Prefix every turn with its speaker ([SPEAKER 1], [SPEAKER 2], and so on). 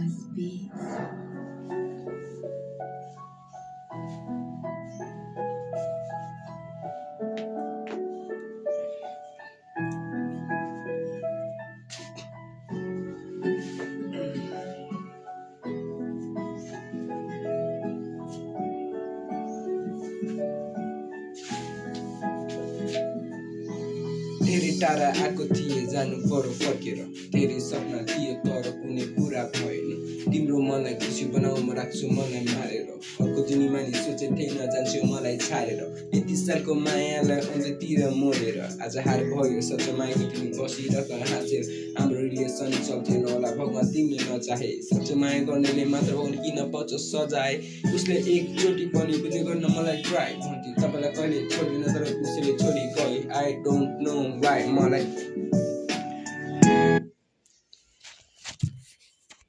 [SPEAKER 1] restless beats.
[SPEAKER 2] धेरै टाढा आएको थिए जानु पर्यो फर्केर धेरै सपना थिए तर कुनै पूरा भएन तिम्रो मनलाई खुसी बनाऊ म राख्छु मलाई मारेर अर्को दुनियाँमा नि सोचे थिएन जान्छु मलाई छाडेर यति सालको मायालाई अन्त्यतिर मोडेर आज हार भयो सच मायाको तिमी बसिरहेको हाँसेर हाम्रो रिलेसन चल्थेन होला भगवान् तिमीले नचाहे सच माया गर्नेले मात्र भगवान् किन पाउँछ सजाय उसले एकचोटि पनि बुझ्ने गर्न मलाई ट्राई भन्थ्यो तपाईँलाई कहिले छोडिन तर उसले छोडी गए आई डोन्ट नो वाइ मलाई